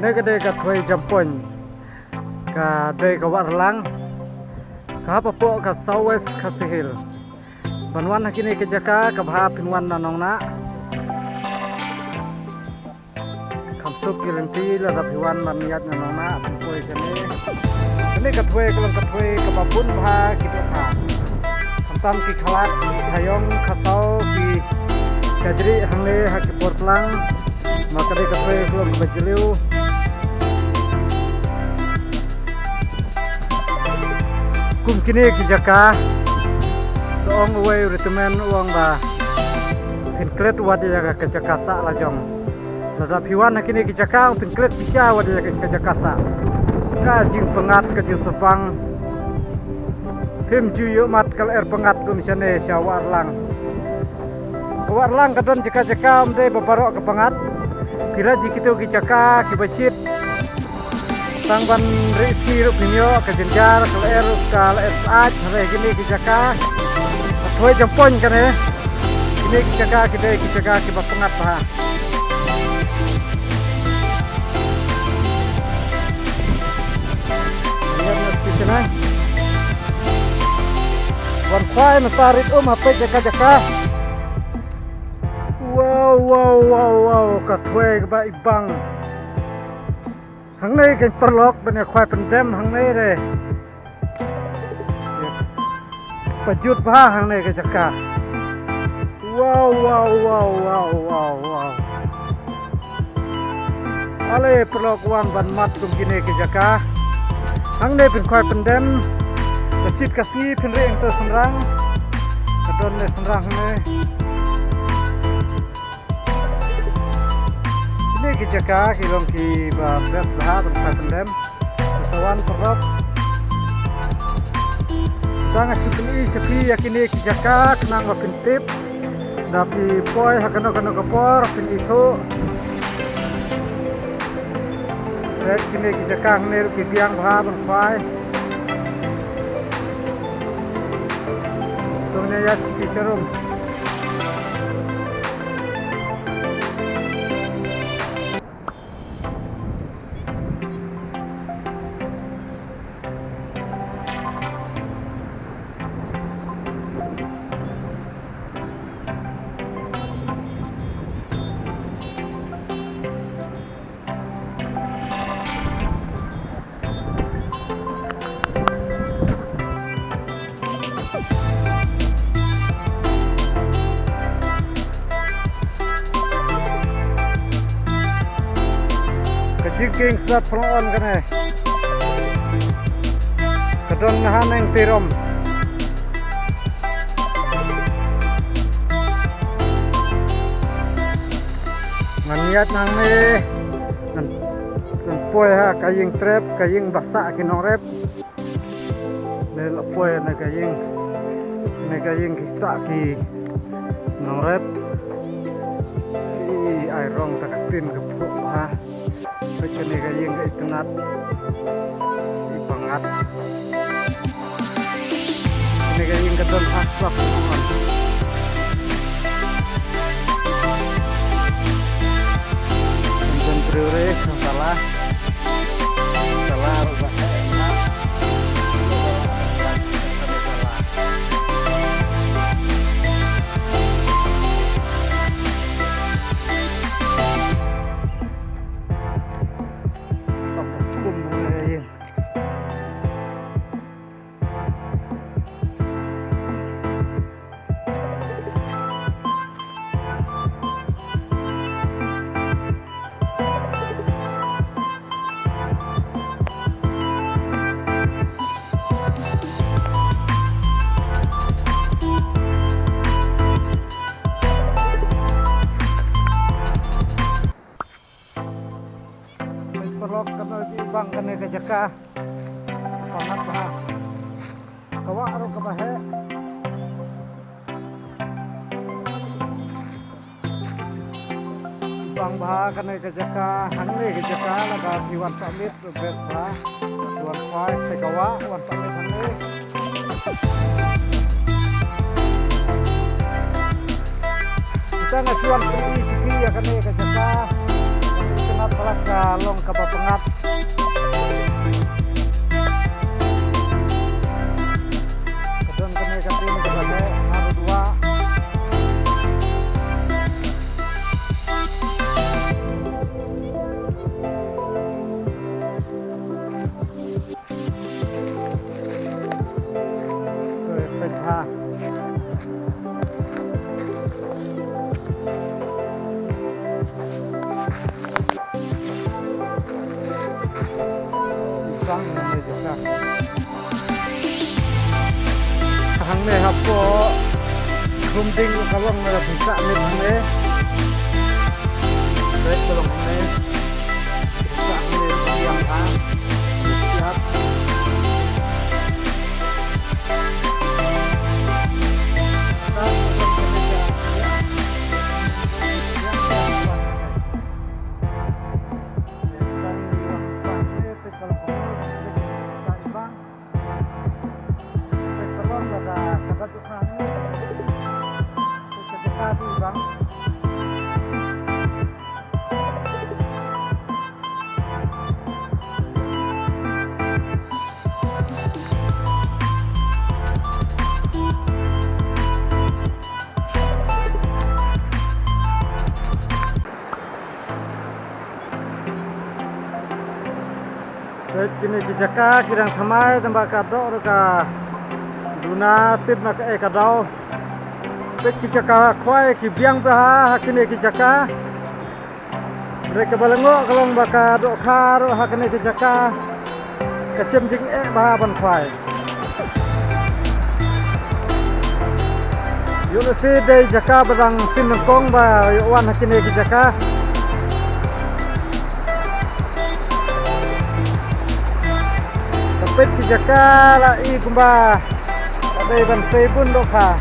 negede ka thoi jampon ka dei ka warlang ka papo ka southwest ka sihil banwan hakini ke jaka ka bha pinwan na nongna kamsuk kilinti la rapiwan maniat na nongna poi kene ka thoi ka papun bha kita tha samtam ki khalat hayong khatau ki kajri hangle hak portlang maka de ka thoi kelong ka bajliu kum kini ki jaka doong uai retemen uang ba pinklet wadi jaga ke jaka sa la jong lada piwan kini ki jaka pinklet bisa wadi jaga ke jaka sa ka jing pengat ke jing sepang pim juyo mat kal pengat kum sane syawarlang warlang kadon jaka umde babarok ke pengat kira jikitu ki jaka ki basit tangban risi rupinyo ke jenjar kal SH hari gini ki jaka thoi jampon kane ini ki jaka ki bapengat bah lihat mesti sana wan khwai matarit apa jaka wow ka thoi ba ibang hang nei kan perlok bene khwai pendem hang nei re pajut bha hang nei ke jaka wow ale perlok wan ban mat tum kine ke jaka hang nei pen khwai pendem kasit kasi pen reng to senrang kadon ne senrang ne ini ki jaka kilong ki ba bes bah khwai pendem sawan perlok sangat sepi yakini ki jaka kenang makin tip tapi poi hakano kapor pin itu red kini ki jaka ngner ki biang bha ban khwai tungnya ya ki serum Jiking sat pelon kene kedon haneng tirom maniat nang ne nan poy ha kaying trep kaying baksa kinong rep ne poy ne kaying kisa ki nong rep i ai rong takatin ke puk ha kene kaying ke tenat i pangat kene kaying kedon asap dan priore salah perlok kana di bang kene ke jaka pangat bah kawa aro ka bahe bang bah kene ke jaka hangne ke jaka laga diwan pamit bet bah tuan khwai te kawa wan pamit hangne kita ngasuan kini ya kene ke jaka Palak kalong kapapengat. Kedon kene katini kabate haru dua. Petha. Sang này juga. Hang ne hapo kumding kalong na bisa ne hang baik kalong ne bisa ne yang hang siap. Kini kijaka kirang thamai tamba kadok roka duna tip nak kadau pek kijaka khwai ki biang bah hakine kijaka mereka balengo kalong baka dok khar hakine kijaka kasem jing bah ban khwai yulasi dei jaka badang sinengkong ba wan hakine kijaka. Pet kijaka la i kumba ada ban sebun doka